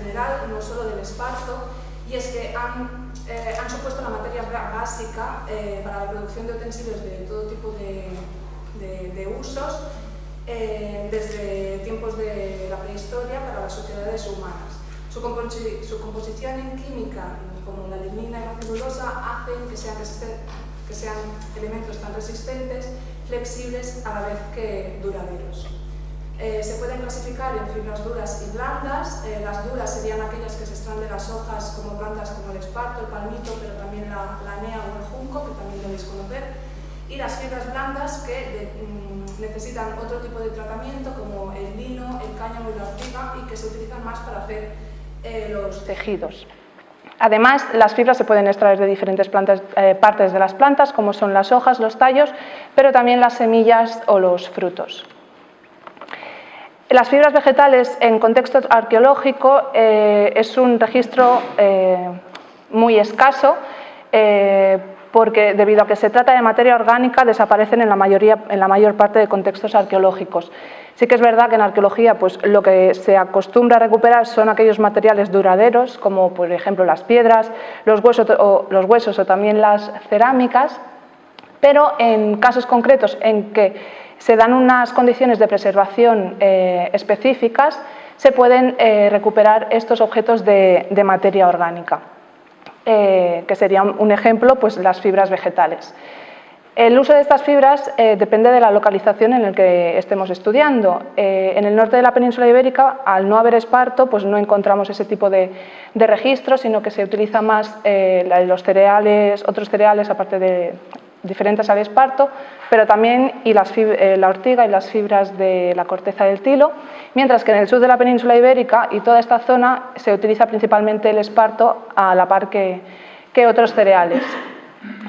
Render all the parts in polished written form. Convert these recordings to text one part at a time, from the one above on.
general, no solo del esparto, y es que han supuesto la materia básica para la producción de utensilios de todo tipo de usos desde tiempos de la prehistoria para las sociedades humanas. Su composición en química, como la lignina y la celulosa, hacen que sean elementos tan resistentes, flexibles a la vez que duraderos. Se pueden clasificar en fibras duras y blandas. Las duras serían aquellas que se extraen de las hojas como plantas como el esparto, el palmito, pero también la anea o el junco, que también debéis conocer. Y las fibras blandas que necesitan otro tipo de tratamiento como el lino, el cáñamo y la ortiga, y que se utilizan más para hacer los tejidos. Además, las fibras se pueden extraer de diferentes partes de las plantas, como son las hojas, los tallos, pero también las semillas o los frutos. Las fibras vegetales en contexto arqueológico es un registro muy escaso, porque debido a que se trata de materia orgánica desaparecen en la mayor parte de contextos arqueológicos. Sí que es verdad que en arqueología pues, lo que se acostumbra a recuperar son aquellos materiales duraderos, como por ejemplo las piedras, los huesos o también las cerámicas, pero en casos concretos en que se dan unas condiciones de preservación específicas, se pueden recuperar estos objetos de materia orgánica, que serían un ejemplo, pues las fibras vegetales. El uso de estas fibras depende de la localización en la que estemos estudiando. En el norte de la península ibérica, al no haber esparto, pues no encontramos ese tipo de registros, sino que se utiliza más los cereales, otros cereales aparte de diferentes al esparto, pero también la ortiga y las fibras de la corteza del tilo, mientras que en el sur de la península ibérica y toda esta zona se utiliza principalmente el esparto a la par que otros cereales.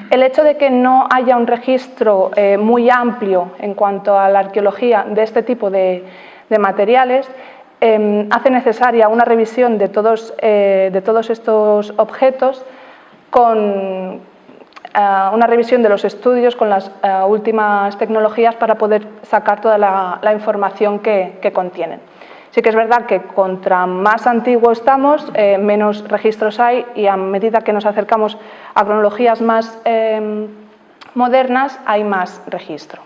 El hecho de que no haya un registro muy amplio en cuanto a la arqueología de este tipo de materiales hace necesaria una revisión de todos estos objetos con una revisión de los estudios con las últimas tecnologías para poder sacar toda la información que contienen. Sí que es verdad que contra más antiguo estamos, menos registros hay, y a medida que nos acercamos a cronologías más modernas hay más registro.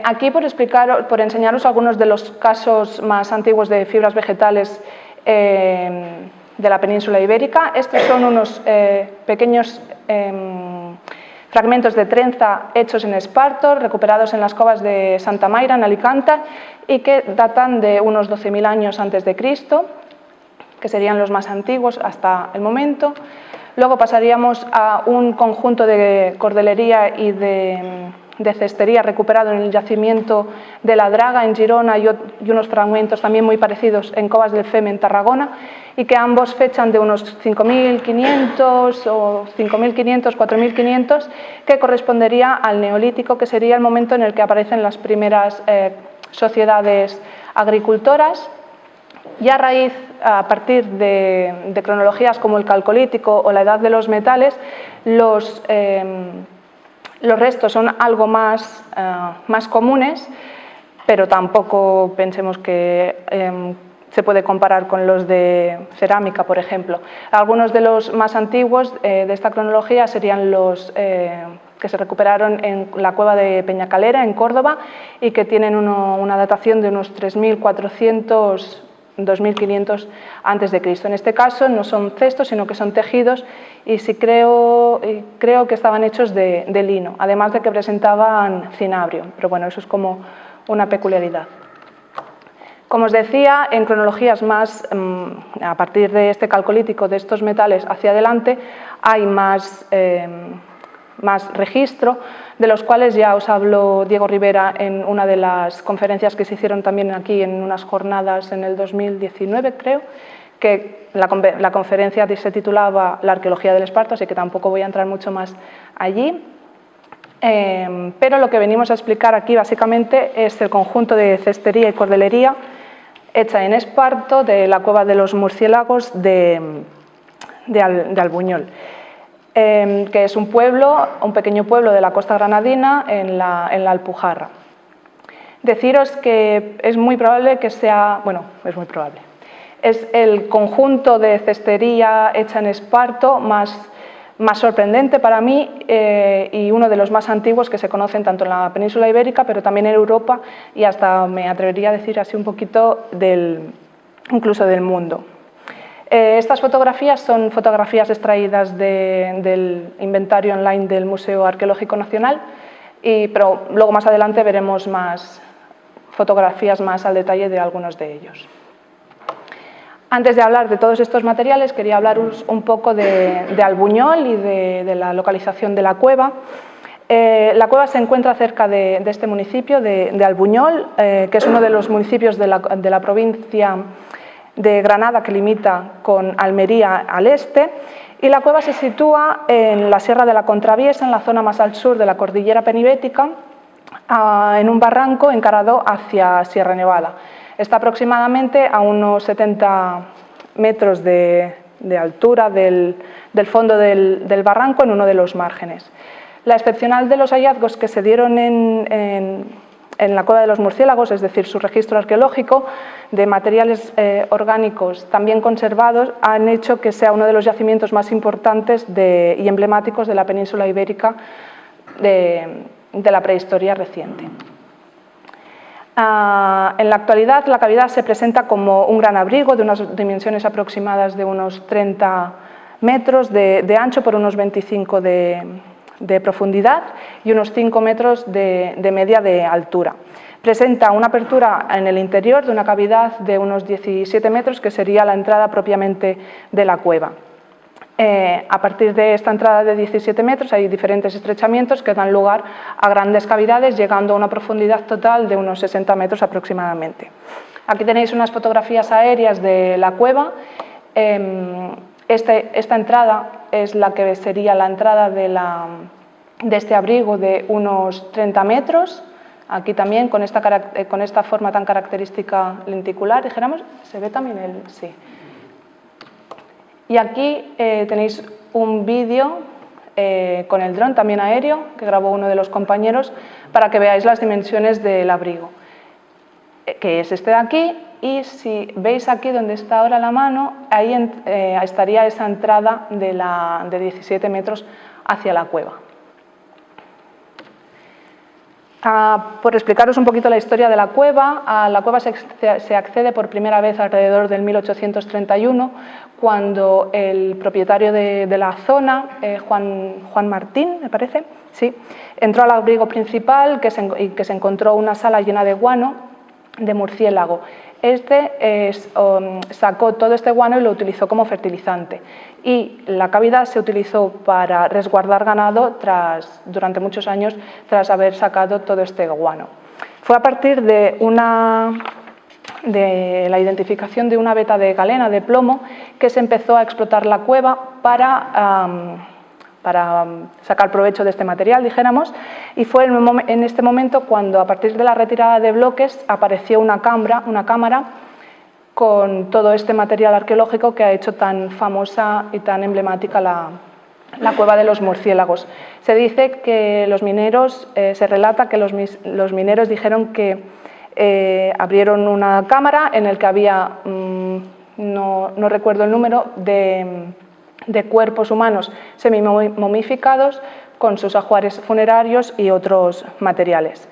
Aquí por enseñaros algunos de los casos más antiguos de fibras vegetales de la península ibérica. Estos son unos pequeños fragmentos de trenza hechos en esparto, recuperados en las covas de Santa Mayra, en Alicante, y que datan de unos 12.000 años antes de Cristo, que serían los más antiguos hasta el momento. Luego pasaríamos a un conjunto de cordelería y de cestería recuperado en el yacimiento de la Draga en Girona y unos fragmentos también muy parecidos en Covas del Fem en Tarragona, y que ambos fechan de unos 5.500 o 5.500, 4.500, que correspondería al Neolítico, que sería el momento en el que aparecen las primeras sociedades agricultoras. Y a partir de cronologías como el Calcolítico o la Edad de los Metales, los restos son algo más comunes, pero tampoco pensemos que se puede comparar con los de cerámica, por ejemplo. Algunos de los más antiguos de esta cronología serían los que se recuperaron en la cueva de Peñacalera, en Córdoba, y que tienen una datación de unos 3.400, 2.500 a.C. En este caso no son cestos, sino que son tejidos, y sí creo que estaban hechos de lino, además de que presentaban cinabrio, pero bueno, eso es como una peculiaridad. Como os decía, en cronologías más, a partir de este calcolítico, de estos metales hacia adelante, hay más registro, de los cuales ya os habló Diego Rivera en una de las conferencias que se hicieron también aquí en unas jornadas en el 2019, creo, que la conferencia se titulaba La arqueología del esparto, así que tampoco voy a entrar mucho más allí. Pero lo que venimos a explicar aquí básicamente es el conjunto de cestería y cordelería hecha en esparto de la cueva de los murciélagos de Albuñol, que es un pequeño pueblo de la costa granadina en la Alpujarra. Deciros que es muy probable que sea, bueno, es muy probable, Es el conjunto de cestería hecha en esparto más sorprendente para mí y uno de los más antiguos que se conocen tanto en la península ibérica, pero también en Europa y hasta me atrevería a decir así un poquito incluso del mundo. Estas fotografías son fotografías extraídas del inventario online del Museo Arqueológico Nacional, pero luego más adelante veremos más fotografías más al detalle de algunos de ellos. Antes de hablar de todos estos materiales, quería hablaros un poco de Albuñol y de la localización de la cueva. La cueva se encuentra cerca de este municipio, de Albuñol, que es uno de los municipios de la provincia de Granada que limita con Almería al este, y la cueva se sitúa en la Sierra de la Contraviesa, en la zona más al sur de la cordillera penibética, en un barranco encarado hacia Sierra Nevada. Está aproximadamente a unos 70 metros de altura del fondo del barranco, en uno de los márgenes. La excepcional de los hallazgos que se dieron en la cueva de los murciélagos, es decir, su registro arqueológico de materiales orgánicos también conservados, han hecho que sea uno de los yacimientos más importantes y emblemáticos de la península ibérica de la prehistoria reciente. En la actualidad, la cavidad se presenta como un gran abrigo de unas dimensiones aproximadas de unos 30 metros de ancho por unos 25 de profundidad y unos 5 metros de media de altura. Presenta una apertura en el interior de una cavidad de unos 17 metros, que sería la entrada propiamente de la cueva. A partir de esta entrada de 17 metros hay diferentes estrechamientos que dan lugar a grandes cavidades, llegando a una profundidad total de unos 60 metros aproximadamente. Aquí tenéis unas fotografías aéreas de la cueva. Esta entrada es la que sería la entrada de este abrigo de unos 30 metros. Aquí también con esta forma tan característica lenticular, dijéramos. ¿Se ve también el...? Sí. Y aquí tenéis un vídeo con el dron también aéreo que grabó uno de los compañeros para que veáis las dimensiones del abrigo, que es este de aquí, y si veis aquí donde está ahora la mano, ahí estaría esa entrada de 17 metros hacia la cueva. Por explicaros un poquito la historia de la cueva, a la cueva se accede por primera vez alrededor del 1831, cuando el propietario de la zona, Juan Martín, me parece, sí, entró al abrigo principal y que se encontró una sala llena de guano de murciélago. Sacó todo este guano y lo utilizó como fertilizante. Y la cavidad se utilizó para resguardar ganado durante muchos años tras haber sacado todo este guano. Fue a partir de la identificación de una veta de galena de plomo que se empezó a explotar la cueva para sacar provecho de este material, dijéramos, y fue en este momento cuando, a partir de la retirada de bloques, apareció una cámara con todo este material arqueológico que ha hecho tan famosa y tan emblemática la cueva de los murciélagos. Se dice que los mineros, se relata que los mineros dijeron que abrieron una cámara en la que había, no recuerdo el número, de cuerpos humanos semimomificados con sus ajuares funerarios y otros materiales.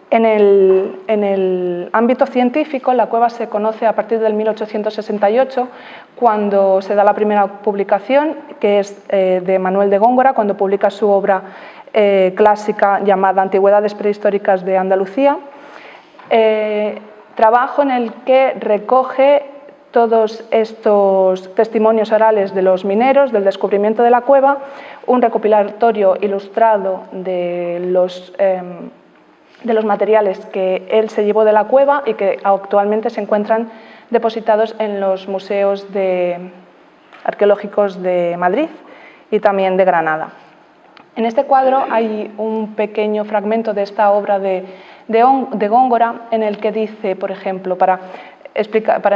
En el ámbito científico, la cueva se conoce a partir del 1868, cuando se da la primera publicación, que es de Manuel de Góngora, cuando publica su obra clásica llamada Antigüedades prehistóricas de Andalucía, trabajo en el que recoge todos estos testimonios orales de los mineros del descubrimiento de la cueva, un recopilatorio ilustrado de los materiales que él se llevó de la cueva y que actualmente se encuentran depositados en los museos arqueológicos de Madrid y también de Granada. En este cuadro hay un pequeño fragmento de esta obra de Góngora en el que dice, por ejemplo, para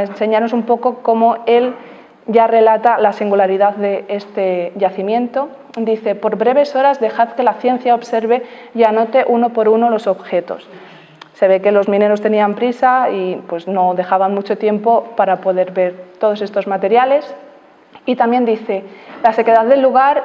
enseñarnos un poco cómo él ya relata la singularidad de este yacimiento. Dice: por breves horas dejad que la ciencia observe y anote uno por uno los objetos. Se ve que los mineros tenían prisa y pues, no dejaban mucho tiempo para poder ver todos estos materiales. Y también dice, la sequedad del lugar,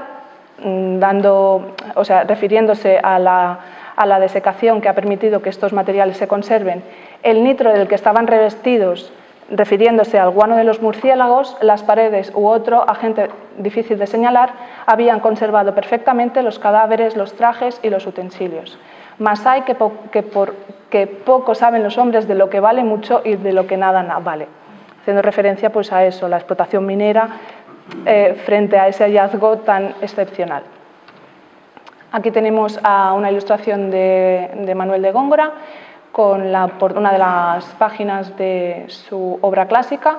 refiriéndose a la desecación que ha permitido que estos materiales se conserven, el nitro del que estaban revestidos, refiriéndose al guano de los murciélagos, las paredes u otro agente difícil de señalar, habían conservado perfectamente los cadáveres, los trajes y los utensilios. Mas hay que poco saben los hombres de lo que vale mucho y de lo que nada vale. Haciendo referencia pues, a eso, la explotación minera frente a ese hallazgo tan excepcional. Aquí tenemos una ilustración de Manuel de Góngora con una de las páginas de su obra clásica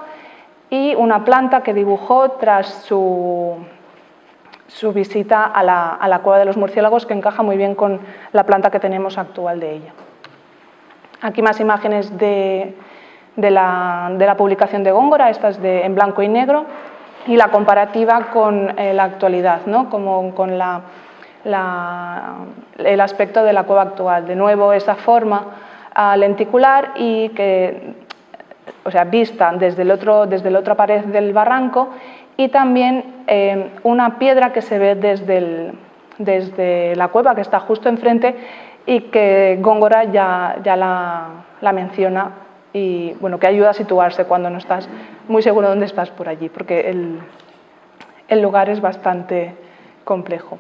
y una planta que dibujó tras su visita a la cueva de los murciélagos, que encaja muy bien con la planta que tenemos actual de ella. Aquí más imágenes de la publicación de Góngora, estas en blanco y negro, y la comparativa con la actualidad, ¿no? Como con el aspecto de la cueva actual. De nuevo, esa forma lenticular y que, vista desde la otra pared del barranco, y también una piedra que se ve desde la cueva, que está justo enfrente y que Góngora ya la menciona y bueno, que ayuda a situarse cuando no estás muy seguro dónde estás por allí, porque el lugar es bastante complejo.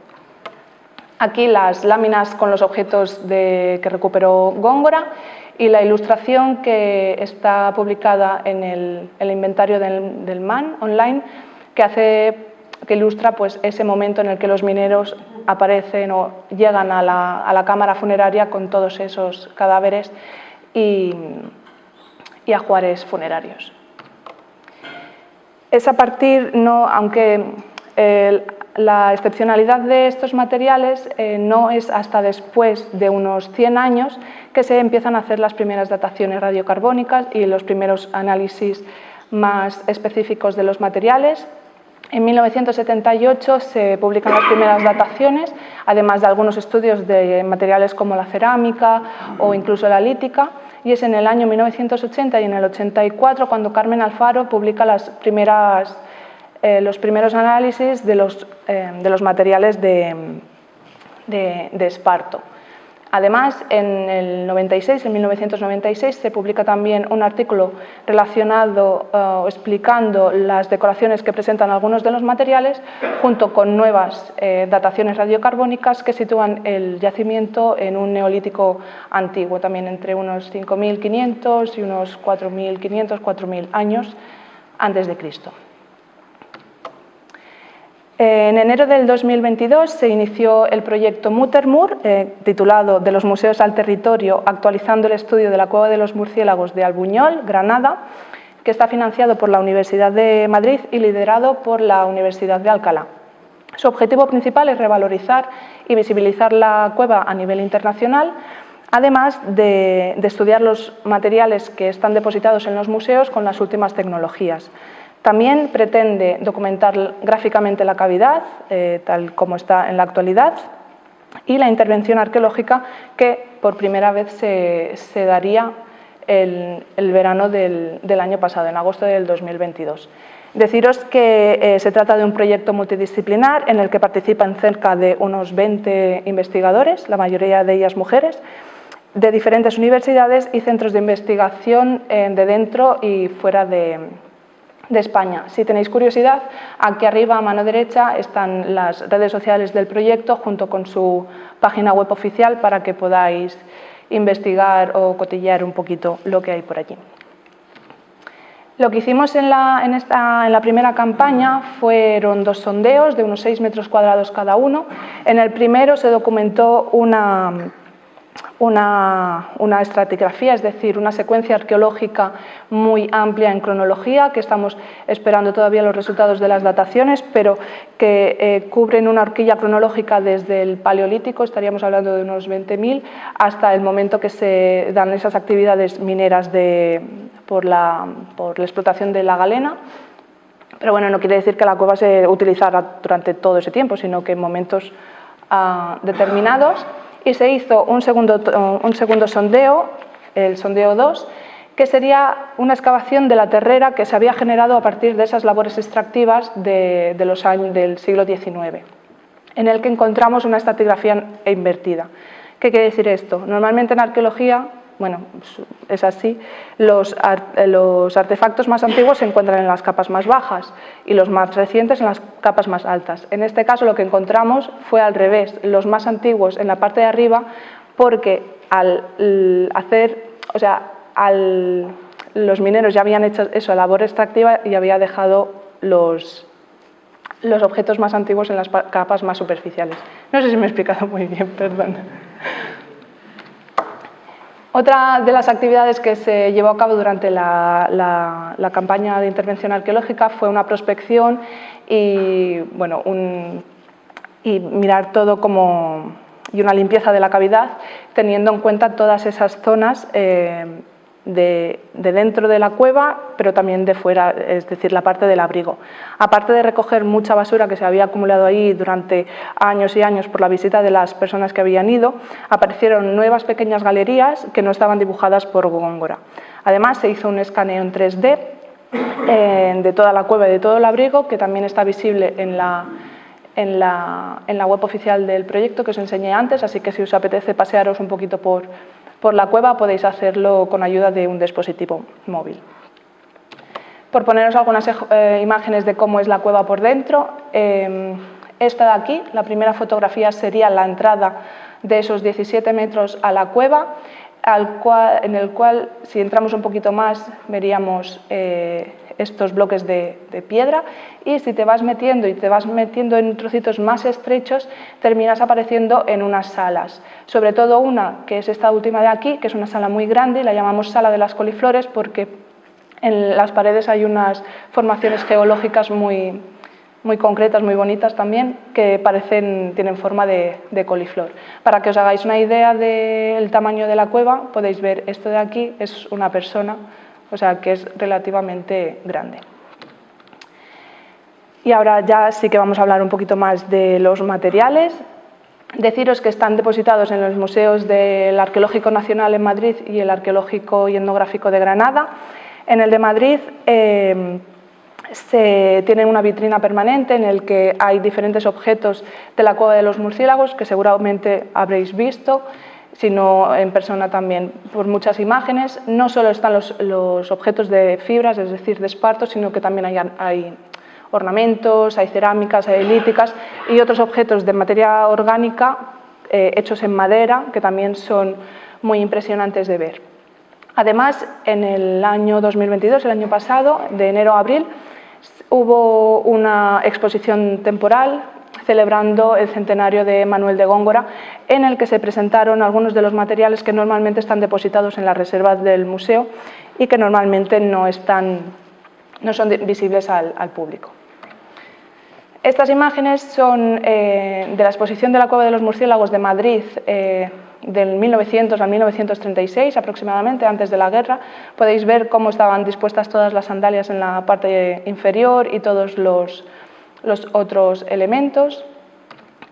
Aquí las láminas con los objetos que recuperó Góngora y la ilustración que está publicada en el inventario del MAN online, que ilustra pues, ese momento en el que los mineros aparecen o llegan a la cámara funeraria con todos esos cadáveres y ajuares funerarios. Es a partir, aunque la excepcionalidad de estos materiales no es hasta después de unos 100 años que se empiezan a hacer las primeras dataciones radiocarbónicas y los primeros análisis más específicos de los materiales. En 1978 se publican las primeras dataciones, además de algunos estudios de materiales como la cerámica o incluso la lítica, y es en el año 1980 y en el 84 cuando Carmen Alfaro publica los primeros análisis de los materiales de esparto. Además, en 1996, se publica también un artículo relacionado explicando las decoraciones que presentan algunos de los materiales, junto con nuevas dataciones radiocarbónicas que sitúan el yacimiento en un neolítico antiguo, también entre unos 5.500 y unos 4.500, 4.000 años antes de Cristo. En enero del 2022 se inició el proyecto Mutermur, titulado De los museos al territorio, actualizando el estudio de la cueva de los murciélagos de Albuñol, Granada, que está financiado por la Universidad de Madrid y liderado por la Universidad de Alcalá. Su objetivo principal es revalorizar y visibilizar la cueva a nivel internacional, además de estudiar los materiales que están depositados en los museos con las últimas tecnologías. También pretende documentar gráficamente la cavidad, tal como está en la actualidad, y la intervención arqueológica que por primera vez se daría el verano del año pasado, en agosto del 2022. Deciros que se trata de un proyecto multidisciplinar en el que participan cerca de unos 20 investigadores, la mayoría de ellas mujeres, de diferentes universidades y centros de investigación de dentro y fuera de España. Si tenéis curiosidad, aquí arriba a mano derecha están las redes sociales del proyecto junto con su página web oficial para que podáis investigar o cotillear un poquito lo que hay por allí. Lo que hicimos en la primera campaña fueron 2 sondeos de unos 6 metros cuadrados cada uno. En el primero se documentó una estratigrafía, es decir, una secuencia arqueológica muy amplia en cronología, que estamos esperando todavía los resultados de las dataciones, pero que cubren una horquilla cronológica desde el Paleolítico, estaríamos hablando de unos 20.000, hasta el momento que se dan esas actividades mineras por la explotación de la galena. Pero bueno, no quiere decir que la cueva se utilizara durante todo ese tiempo, sino que en momentos determinados. Y se hizo un segundo sondeo el sondeo 2, que sería una excavación de la terrera que se había generado a partir de esas labores extractivas del siglo XIX, en el que encontramos una estratigrafía invertida. ¿Qué quiere decir esto? Normalmente en arqueología, bueno, es así, los artefactos más antiguos se encuentran en las capas más bajas y los más recientes en las capas más altas. En este caso lo que encontramos fue al revés, los más antiguos en la parte de arriba, porque los mineros ya habían hecho eso, labor extractiva, y había dejado los objetos más antiguos en las capas más superficiales. No sé si me he explicado muy bien, perdón. Otra de las actividades que se llevó a cabo durante la campaña de intervención arqueológica fue una prospección y, bueno, y mirar todo y una limpieza de la cavidad, teniendo en cuenta todas esas zonas de dentro de la cueva, pero también de fuera, es decir, la parte del abrigo. Aparte de recoger mucha basura que se había acumulado ahí durante años y años por la visita de las personas que habían ido, aparecieron nuevas pequeñas galerías que no estaban dibujadas por Góngora. Además, se hizo un escaneo en 3D de toda la cueva y de todo el abrigo, que también está visible en la web oficial del proyecto, que os enseñé antes, así que si os apetece pasearos un poquito por la cueva, podéis hacerlo con ayuda de un dispositivo móvil. Por poneros algunas imágenes de cómo es la cueva por dentro, esta de aquí, la primera fotografía, sería la entrada de esos 17 metros a la cueva, en el cual, si entramos un poquito más, veríamos estos bloques de piedra, y si te vas metiendo en trocitos más estrechos, terminas apareciendo en unas salas. Sobre todo una, que es esta última de aquí, que es una sala muy grande, y la llamamos Sala de las Coliflores porque en las paredes hay unas formaciones geológicas muy concretas, muy bonitas también, que tienen forma de coliflor. Para que os hagáis una idea del tamaño de la cueva, podéis ver esto de aquí, es una persona, o sea que es relativamente grande. Y ahora ya sí que vamos a hablar un poquito más de los materiales. Deciros que están depositados en los museos del Arqueológico Nacional en Madrid y el Arqueológico y Etnográfico de Granada. En el de Madrid tienen una vitrina permanente en el que hay diferentes objetos de la cueva de los murciélagos, que seguramente habréis visto, sino en persona también por muchas imágenes. No solo están los objetos de fibras, es decir, de esparto, sino que también hay ornamentos, hay cerámicas, hay líticas y otros objetos de materia orgánica hechos en madera, que también son muy impresionantes de ver. Además, en el año 2022, el año pasado, de enero a abril, hubo una exposición temporal celebrando el centenario de Manuel de Góngora, en el que se presentaron algunos de los materiales que normalmente están depositados en las reservas del museo y que normalmente no son visibles al público. Estas imágenes son de la exposición de la Cueva de los Murciélagos de Madrid del 1900 al 1936 aproximadamente, antes de la guerra. Podéis ver cómo estaban dispuestas todas las sandalias en la parte inferior y todos los otros elementos.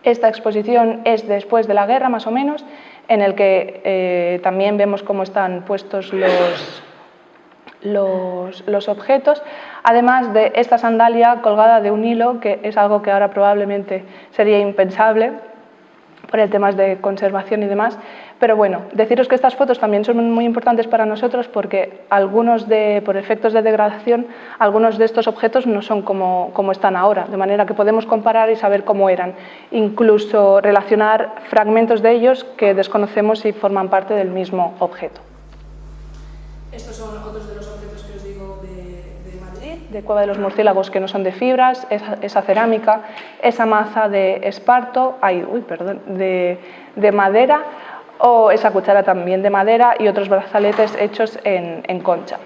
Esta exposición es después de la guerra, más o menos, en el que también vemos cómo están puestos los objetos, además de esta sandalia colgada de un hilo, que es algo que ahora probablemente sería impensable por el tema de conservación y demás. Pero bueno, deciros que estas fotos también son muy importantes para nosotros porque por efectos de degradación, algunos de estos objetos no son como están ahora, de manera que podemos comparar y saber cómo eran, incluso relacionar fragmentos de ellos que desconocemos si forman parte del mismo objeto. Estos son otros de los objetos que os digo de Madrid, de Cueva de los Murciélagos, que no son de fibras, esa cerámica, esa maza de esparto, de madera, o esa cuchara también de madera y otros brazaletes hechos en concha.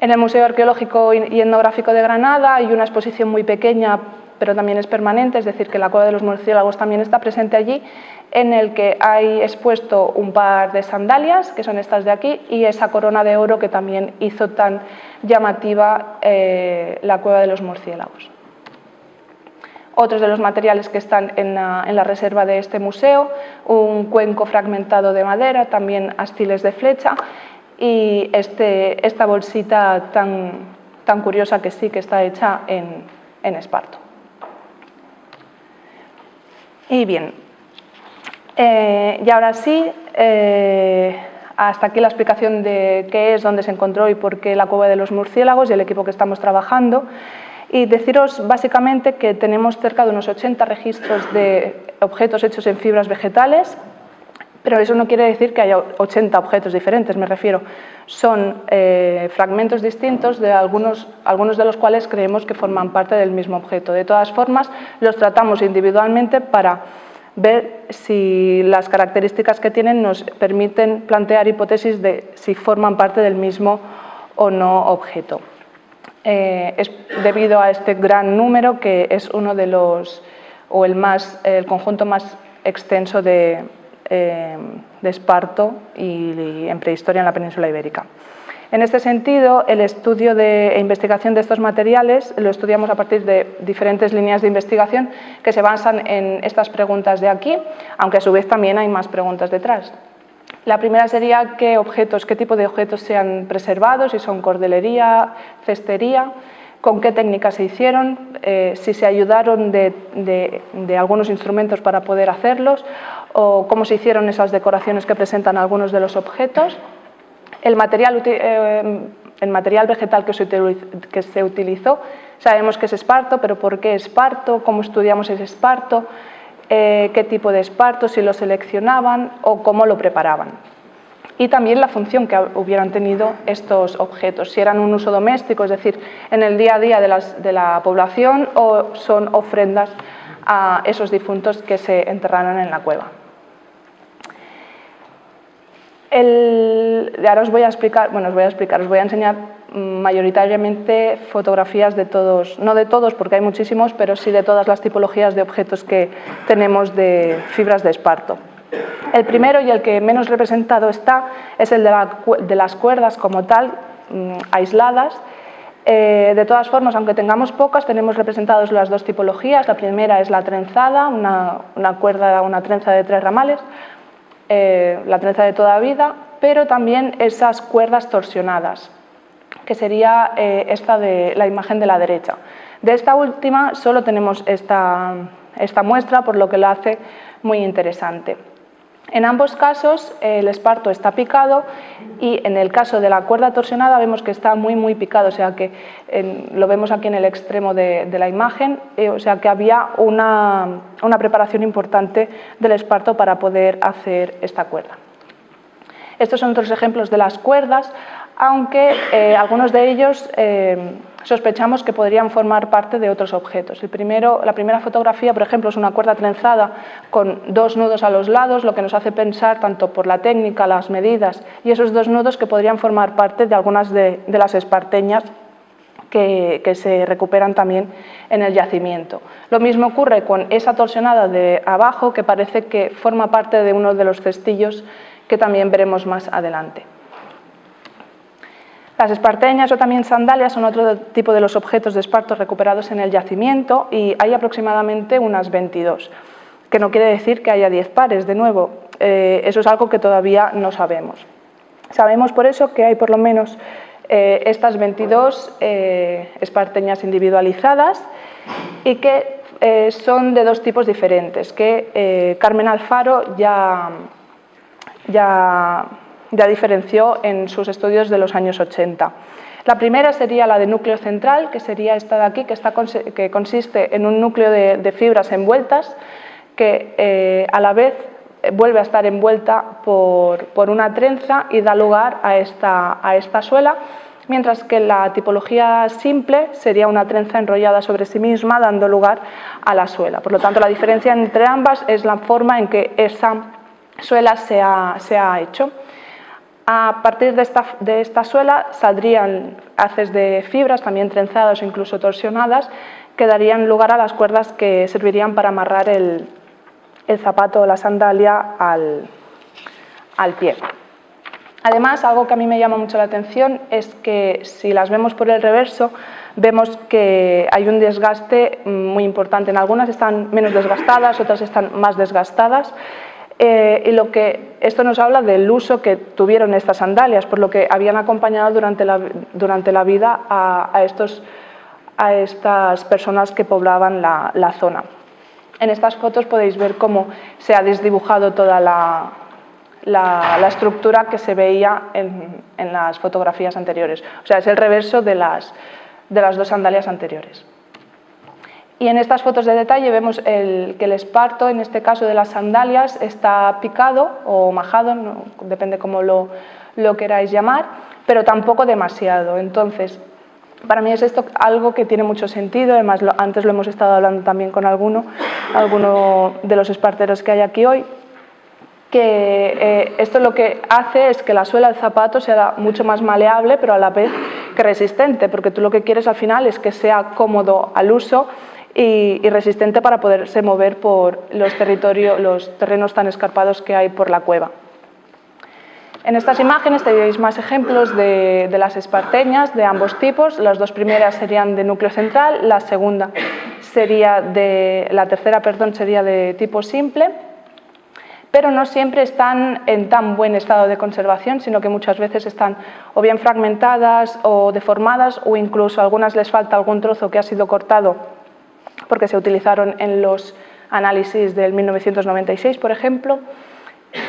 En el Museo Arqueológico y Etnográfico de Granada hay una exposición muy pequeña, pero también es permanente, es decir, que la Cueva de los Murciélagos también está presente allí, en el que hay expuesto un par de sandalias, que son estas de aquí, y esa corona de oro que también hizo tan llamativa la Cueva de los Murciélagos. otros de los materiales que están en la reserva de este museo, un cuenco fragmentado de madera, también astiles de flecha y esta bolsita tan curiosa que sí que está hecha en esparto. Y bien, y ahora sí, hasta aquí la explicación de qué es, dónde se encontró y por qué la cueva de los murciélagos y el equipo que estamos trabajando. Y deciros básicamente que tenemos cerca de unos 80 registros de objetos hechos en fibras vegetales, pero eso no quiere decir que haya 80 objetos diferentes, me refiero. Son fragmentos distintos de algunos de los cuales creemos que forman parte del mismo objeto. De todas formas, los tratamos individualmente para ver si las características que tienen nos permiten plantear hipótesis de si forman parte del mismo o no objeto. Es debido a este gran número que es uno de los, o el conjunto más extenso de esparto y en prehistoria en la península ibérica. En este sentido, el estudio e investigación de estos materiales lo estudiamos a partir de diferentes líneas de investigación que se basan en estas preguntas de aquí, aunque a su vez también hay más preguntas detrás. La primera sería qué tipo de objetos se han preservado, si son cordelería, cestería, con qué técnicas se hicieron, si se ayudaron de algunos instrumentos para poder hacerlos o cómo se hicieron esas decoraciones que presentan algunos de los objetos. El material vegetal que se utilizó, sabemos que es esparto, pero ¿por qué esparto? ¿Cómo estudiamos ese esparto? Qué tipo de esparto, si lo seleccionaban o cómo lo preparaban. Y también la función que hubieran tenido estos objetos, si eran un uso doméstico, es decir, en el día a día de la población o son ofrendas a esos difuntos que se enterraron en la cueva. Ahora os voy a enseñar mayoritariamente fotografías de todos, no de todos porque hay muchísimos, pero sí de todas las tipologías de objetos que tenemos de fibras de esparto. El primero y el que menos representado está es el de las cuerdas como tal, aisladas. De todas formas, aunque tengamos pocas, tenemos representadas las dos tipologías. La primera es la trenzada, una trenza de 3 ramales, la trenza de toda vida, pero también esas cuerdas torsionadas, que sería esta de la imagen de la derecha. De esta última solo tenemos esta muestra, por lo que la hace muy interesante. En ambos casos el esparto está picado y en el caso de la cuerda torsionada vemos que está muy picado, o sea que lo vemos aquí en el extremo de la imagen, o sea que había una preparación importante del esparto para poder hacer esta cuerda. Estos son otros ejemplos de las cuerdas, aunque algunos de ellos sospechamos que podrían formar parte de otros objetos. La primera fotografía, por ejemplo, es una cuerda trenzada con 2 nudos a los lados, lo que nos hace pensar, tanto por la técnica, las medidas y esos 2 nudos, que podrían formar parte de algunas de las esparteñas que se recuperan también en el yacimiento. Lo mismo ocurre con esa torsionada de abajo, que parece que forma parte de uno de los cestillos que también veremos más adelante. Las esparteñas o también sandalias son otro tipo de los objetos de esparto recuperados en el yacimiento y hay aproximadamente unas 22, que no quiere decir que haya 10 pares, de nuevo, eso es algo que todavía no sabemos. Sabemos por eso que hay por lo menos estas 22 esparteñas individualizadas y que son de 2 tipos diferentes, que Carmen Alfaro ya diferenció en sus estudios de los años 80. La primera sería la de núcleo central, que sería esta de aquí, que consiste en un núcleo de fibras envueltas, que a la vez vuelve a estar envuelta por una trenza y da lugar a esta suela, mientras que la tipología simple sería una trenza enrollada sobre sí misma, dando lugar a la suela. Por lo tanto, la diferencia entre ambas es la forma en que esa suela se ha hecho. A partir de esta suela saldrían haces de fibras, también trenzadas o incluso torsionadas, que darían lugar a las cuerdas que servirían para amarrar el zapato o la sandalia al pie. Además, algo que a mí me llama mucho la atención es que si las vemos por el reverso, vemos que hay un desgaste muy importante. En algunas están menos desgastadas, otras están más desgastadas. Y esto nos habla del uso que tuvieron estas sandalias, por lo que habían acompañado durante la vida a estas personas que poblaban la zona. En estas fotos podéis ver cómo se ha desdibujado toda la estructura que se veía en las fotografías anteriores. O sea, es el reverso de las dos sandalias anteriores. Y en estas fotos de detalle vemos que el esparto, en este caso de las sandalias, está picado o majado, no, depende cómo lo queráis llamar, pero tampoco demasiado. Entonces, para mí es esto algo que tiene mucho sentido, además antes lo hemos estado hablando también con alguno de los esparteros que hay aquí hoy, que esto lo que hace es que la suela del zapato sea mucho más maleable, pero a la vez que resistente, porque tú lo que quieres al final es que sea cómodo al uso y resistente para poderse mover por los terrenos tan escarpados que hay por la cueva. En estas imágenes tenéis más ejemplos de las esparteñas de ambos tipos. Las dos primeras serían de núcleo central, la tercera sería de tipo simple, pero no siempre están en tan buen estado de conservación, sino que muchas veces están o bien fragmentadas o deformadas, o incluso a algunas les falta algún trozo que ha sido cortado porque se utilizaron en los análisis del 1996, por ejemplo.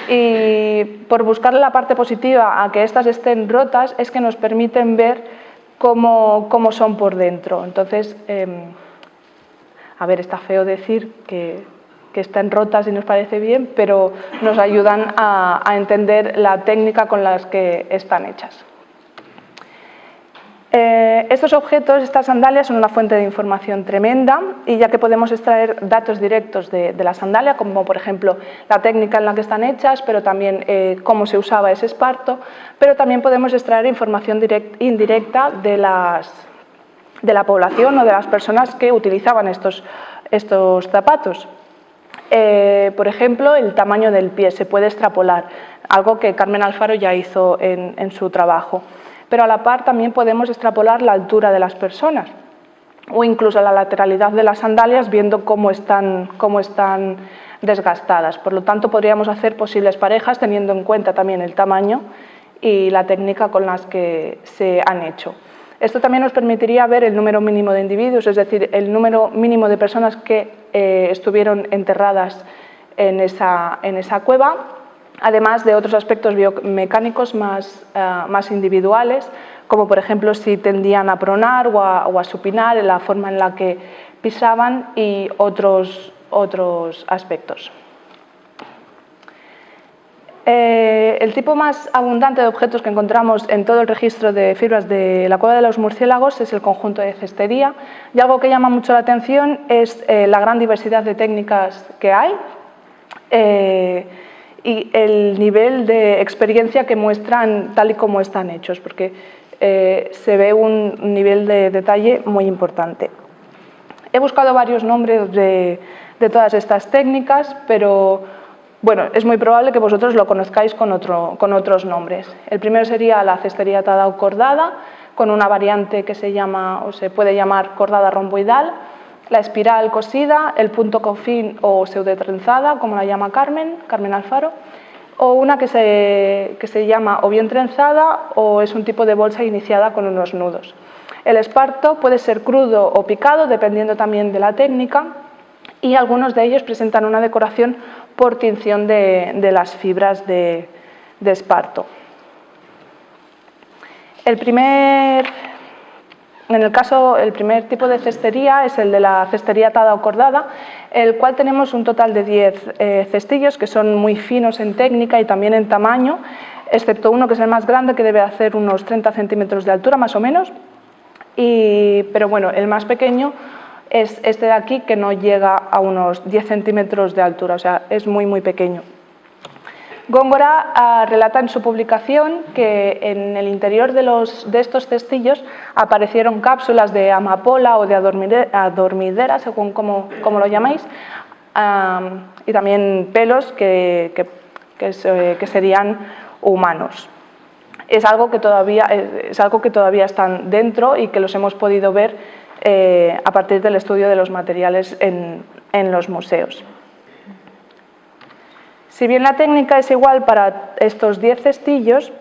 Y por buscarle la parte positiva a que estas estén rotas es que nos permiten ver cómo son por dentro. Entonces, a ver, está feo decir que estén rotas y nos parece bien, pero nos ayudan a entender la técnica con las que están hechas. Estos objetos, estas sandalias, son una fuente de información tremenda, y ya que podemos extraer datos directos de la sandalia, como por ejemplo la técnica en la que están hechas, pero también cómo se usaba ese esparto, pero también podemos extraer información indirecta de la población o de las personas que utilizaban estos zapatos. Por ejemplo, el tamaño del pie se puede extrapolar, algo que Carmen Alfaro ya hizo en su trabajo. Pero a la par también podemos extrapolar la altura de las personas o incluso la lateralidad de las sandalias, viendo cómo están desgastadas. Por lo tanto, podríamos hacer posibles parejas teniendo en cuenta también el tamaño y la técnica con las que se han hecho. Esto también nos permitiría ver el número mínimo de individuos, es decir, el número mínimo de personas que estuvieron enterradas en esa cueva, además de otros aspectos biomecánicos más individuales, como por ejemplo si tendían a pronar o a supinar, la forma en la que pisaban y otros aspectos. El tipo más abundante de objetos que encontramos en todo el registro de fibras de la cueva de los murciélagos es el conjunto de cestería, y algo que llama mucho la atención es la gran diversidad de técnicas que hay y el nivel de experiencia que muestran tal y como están hechos, porque se ve un nivel de detalle muy importante. He buscado varios nombres de todas estas técnicas, pero bueno, es muy probable que vosotros lo conozcáis con otros nombres. El primero sería la cestería atada o cordada, con una variante que se llama o se puede llamar cordada romboidal, la espiral cosida, el punto cofín o pseudotrenzada, como la llama Carmen Alfaro, o una que se llama o bien trenzada o es un tipo de bolsa iniciada con unos nudos. El esparto puede ser crudo o picado, dependiendo también de la técnica, y algunos de ellos presentan una decoración por tinción de las fibras de esparto. El primer tipo de cestería es el de la cestería atada o cordada, el cual tenemos un total de 10 cestillos que son muy finos en técnica y también en tamaño, excepto uno que es el más grande, que debe hacer unos 30 centímetros de altura más o menos, pero bueno, el más pequeño es este de aquí, que no llega a unos 10 centímetros de altura, o sea, es muy muy pequeño. Góngora relata en su publicación que en el interior de estos cestillos aparecieron cápsulas de amapola o de adormidera, según como lo llamáis, y también pelos que serían humanos. es algo que todavía están dentro y que los hemos podido ver a partir del estudio de los materiales en los museos. Si bien la técnica es igual para estos 10 cestillos,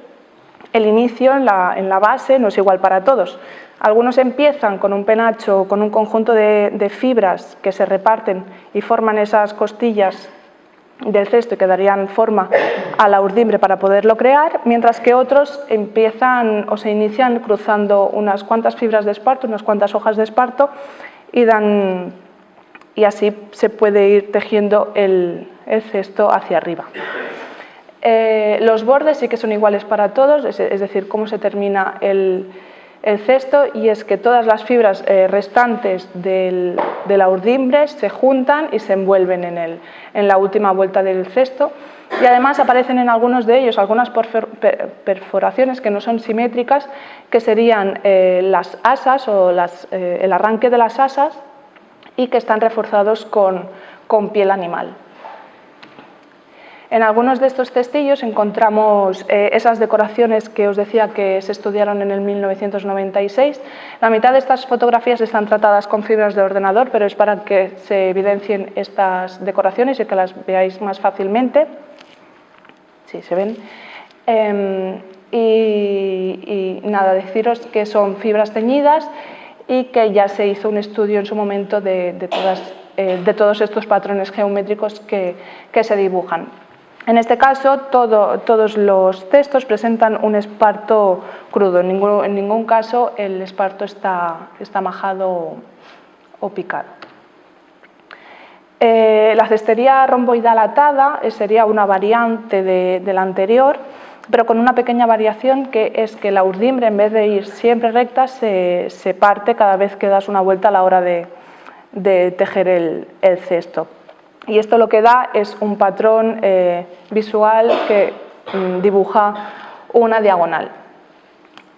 el inicio en la base no es igual para todos. Algunos empiezan con un penacho, con un conjunto de fibras que se reparten y forman esas costillas del cesto y que darían forma a la urdimbre para poderlo crear, mientras que otros empiezan o se inician cruzando unas cuantas fibras de esparto, unas cuantas hojas de esparto y así se puede ir tejiendo el cesto hacia arriba. Los bordes sí que son iguales para todos, es decir, cómo se termina el cesto, y es que todas las fibras restantes de la urdimbre se juntan y se envuelven en la última vuelta del cesto, y además aparecen en algunos de ellos algunas perforaciones que no son simétricas, que serían las asas o el arranque de las asas, y que están reforzados con piel animal. En algunos de estos cestillos encontramos esas decoraciones que os decía que se estudiaron en el 1996. La mitad de estas fotografías están tratadas con fibras de ordenador, pero es para que se evidencien estas decoraciones y que las veáis más fácilmente. Sí, se ven. Y nada, deciros que son fibras teñidas y que ya se hizo un estudio en su momento de todos estos patrones geométricos que se dibujan. En este caso, todos los cestos presentan un esparto crudo. En ningún caso el esparto está majado o picado. La cestería romboidal atada sería una variante de la anterior, pero con una pequeña variación, que es que la urdimbre, en vez de ir siempre recta, se parte cada vez que das una vuelta a la hora de tejer el cesto. Y esto lo que da es un patrón visual que dibuja una diagonal.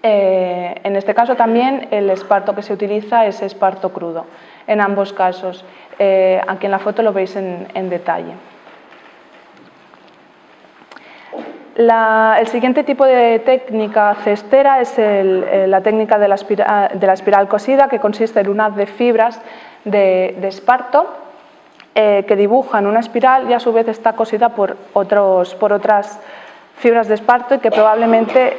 En este caso también el esparto que se utiliza es esparto crudo, en ambos casos. Aquí en la foto lo veis en detalle. El siguiente tipo de técnica cestera es la técnica de la espiral cosida, que consiste en un haz de fibras de esparto que dibujan una espiral y a su vez está cosida por otras fibras de esparto y que probablemente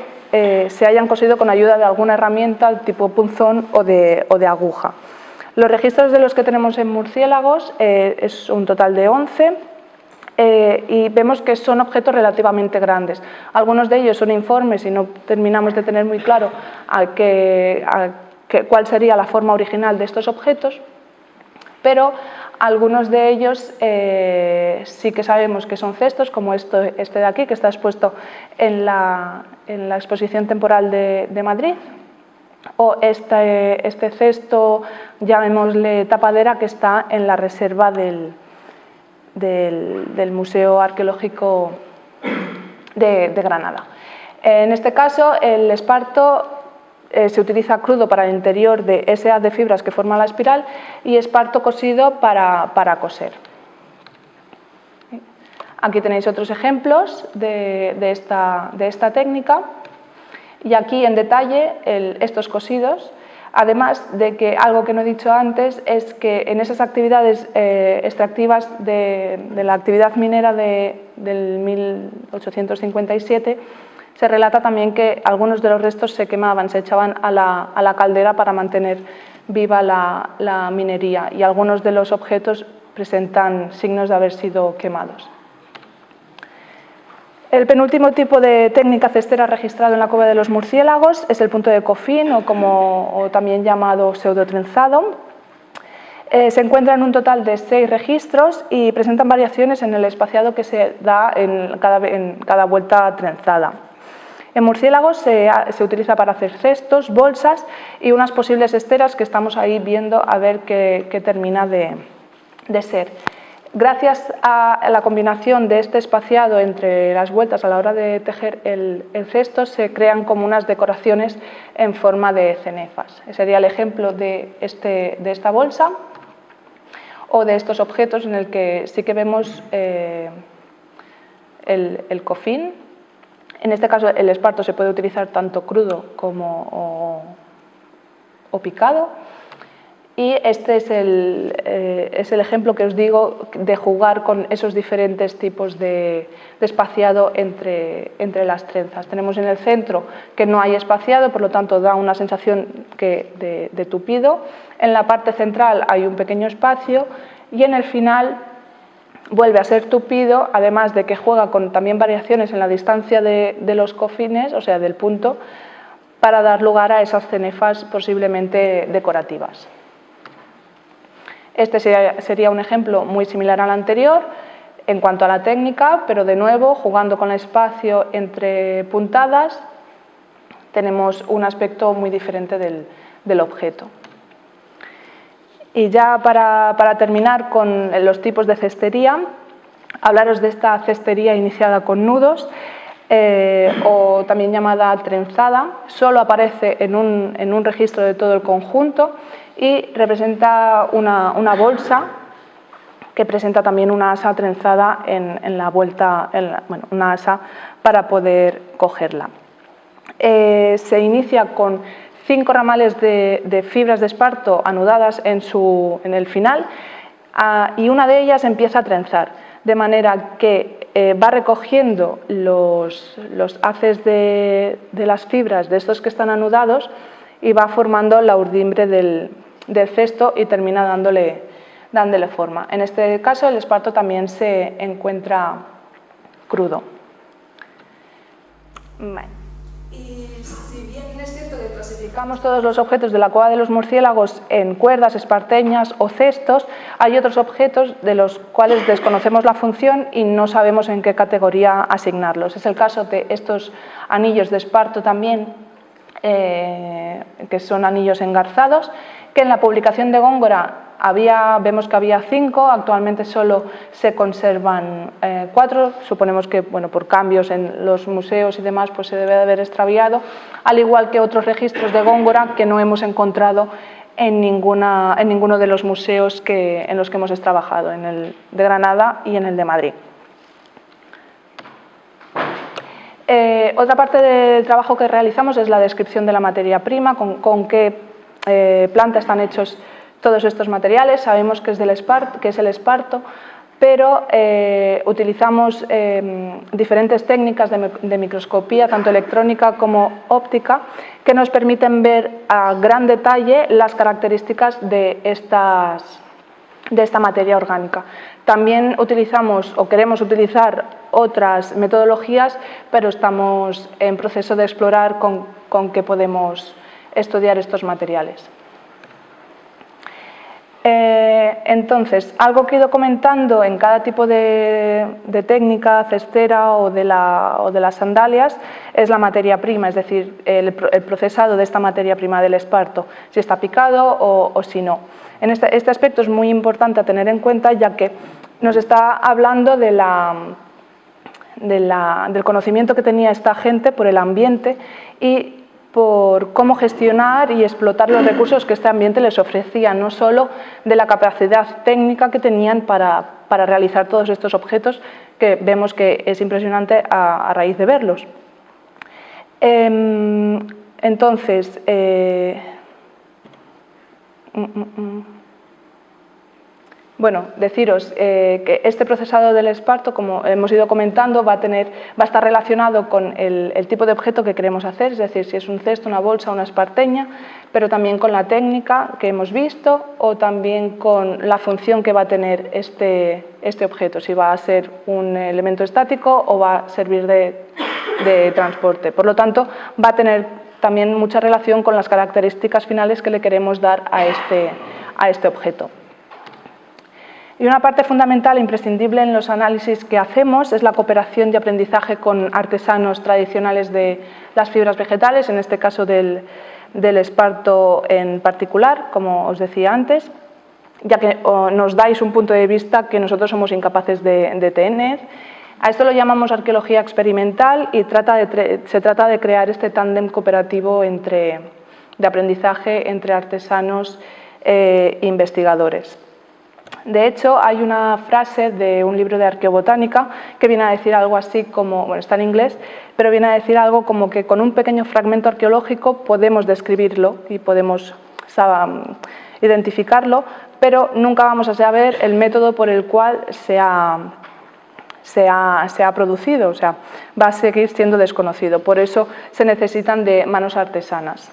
se hayan cosido con ayuda de alguna herramienta tipo punzón o de aguja. Los registros de los que tenemos en murciélagos es un total de 11 y vemos que son objetos relativamente grandes. Algunos de ellos son informes y no terminamos de tener muy claro cuál sería la forma original de estos objetos, pero algunos de ellos sí que sabemos que son cestos, como este de aquí, que está expuesto en la exposición temporal de Madrid, o este cesto, llamémosle tapadera, que está en la reserva del Museo Arqueológico de Granada. En este caso, el esparto se utiliza crudo para el interior de ese haz de fibras que forma la espiral y esparto cosido para coser. Aquí tenéis otros ejemplos de esta técnica y aquí en detalle estos cosidos, además de que algo que no he dicho antes es que en esas actividades extractivas de la actividad minera del 1857 se relata también que algunos de los restos se quemaban, se echaban a la caldera para mantener viva la minería, y algunos de los objetos presentan signos de haber sido quemados. El penúltimo tipo de técnica cestera registrado en la cueva de los murciélagos es el punto de Coffin, o también llamado pseudotrenzado. Se encuentra en un total de 6 registros y presentan variaciones en el espaciado que se da en cada vuelta trenzada. En murciélagos se utiliza para hacer cestos, bolsas y unas posibles esteras que estamos ahí viendo a ver qué termina de ser. Gracias a la combinación de este espaciado entre las vueltas a la hora de tejer el cesto, se crean como unas decoraciones en forma de cenefas. Ese sería el ejemplo de esta bolsa o de estos objetos en el que sí que vemos el cofín. En este caso, el esparto se puede utilizar tanto crudo como o picado. Y este es el ejemplo que os digo de jugar con esos diferentes tipos de espaciado entre las trenzas. Tenemos en el centro que no hay espaciado, por lo tanto da una sensación de tupido. En la parte central hay un pequeño espacio y en el final vuelve a ser tupido, además de que juega con también variaciones en la distancia de los cofines, o sea, del punto, para dar lugar a esas cenefas posiblemente decorativas. Este sería un ejemplo muy similar al anterior en cuanto a la técnica, pero de nuevo, jugando con el espacio entre puntadas, tenemos un aspecto muy diferente del objeto. Y ya para terminar con los tipos de cestería, hablaros de esta cestería iniciada con nudos, o también llamada trenzada. Solo aparece en un registro de todo el conjunto y representa una bolsa que presenta también una asa trenzada en la vuelta, una asa para poder cogerla. Se inicia con 5 ramales de fibras de esparto anudadas en el final y una de ellas empieza a trenzar, de manera que va recogiendo los haces de las fibras de estos que están anudados y va formando la urdimbre del cesto y termina dándole forma. En este caso el esparto también se encuentra crudo. Bueno. Y si bien es cierto que clasificamos todos los objetos de la cueva de los murciélagos en cuerdas, esparteñas o cestos, hay otros objetos de los cuales desconocemos la función y no sabemos en qué categoría asignarlos. Es el caso de estos anillos de esparto también, que son anillos engarzados, que en la publicación de Góngora vemos que había 5, actualmente solo se conservan 4, suponemos que por cambios en los museos y demás pues se debe de haber extraviado, al igual que otros registros de Góngora que no hemos encontrado en ninguno de los museos en los que hemos trabajado, en el de Granada y en el de Madrid. Otra parte del trabajo que realizamos es la descripción de la materia prima, con qué planta están hechos todos estos materiales. Sabemos que es el esparto, pero utilizamos diferentes técnicas de microscopía, tanto electrónica como óptica, que nos permiten ver a gran detalle las características de esta materia orgánica. También utilizamos o queremos utilizar otras metodologías, pero estamos en proceso de explorar con qué podemos estudiar estos materiales. Entonces, algo que he ido comentando en cada tipo de técnica cestera o de las sandalias es la materia prima, es decir, el procesado de esta materia prima del esparto, si está picado o si no. Este aspecto es muy importante a tener en cuenta, ya que nos está hablando del conocimiento que tenía esta gente por el ambiente y por cómo gestionar y explotar los recursos que este ambiente les ofrecía, no solo de la capacidad técnica que tenían para realizar todos estos objetos, que vemos que es impresionante a raíz de verlos. Entonces, bueno, deciros que este procesado del esparto, como hemos ido comentando, va a estar relacionado con el tipo de objeto que queremos hacer, es decir, si es un cesto, una bolsa, una esparteña, pero también con la técnica que hemos visto o también con la función que va a tener este objeto, si va a ser un elemento estático o va a servir de transporte. Por lo tanto, va a tener también mucha relación con las características finales que le queremos dar a este objeto. Y una parte fundamental e imprescindible en los análisis que hacemos es la cooperación de aprendizaje con artesanos tradicionales de las fibras vegetales, en este caso del esparto en particular, como os decía antes, ya que nos dais un punto de vista que nosotros somos incapaces de tener. A esto lo llamamos arqueología experimental y se trata de crear este tándem cooperativo de aprendizaje entre artesanos e investigadores. De hecho, hay una frase de un libro de arqueobotánica que viene a decir algo así como, bueno, está en inglés, pero viene a decir algo como que con un pequeño fragmento arqueológico podemos describirlo y podemos identificarlo, pero nunca vamos a saber el método por el cual se ha producido, o sea, va a seguir siendo desconocido. Por eso se necesitan de manos artesanas.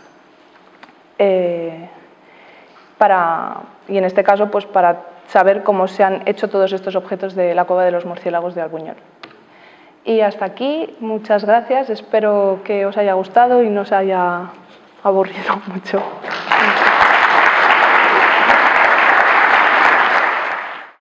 Y en este caso, pues para saber cómo se han hecho todos estos objetos de la cueva de los murciélagos de Albuñol. Y hasta aquí, muchas gracias, espero que os haya gustado y no os haya aburrido mucho.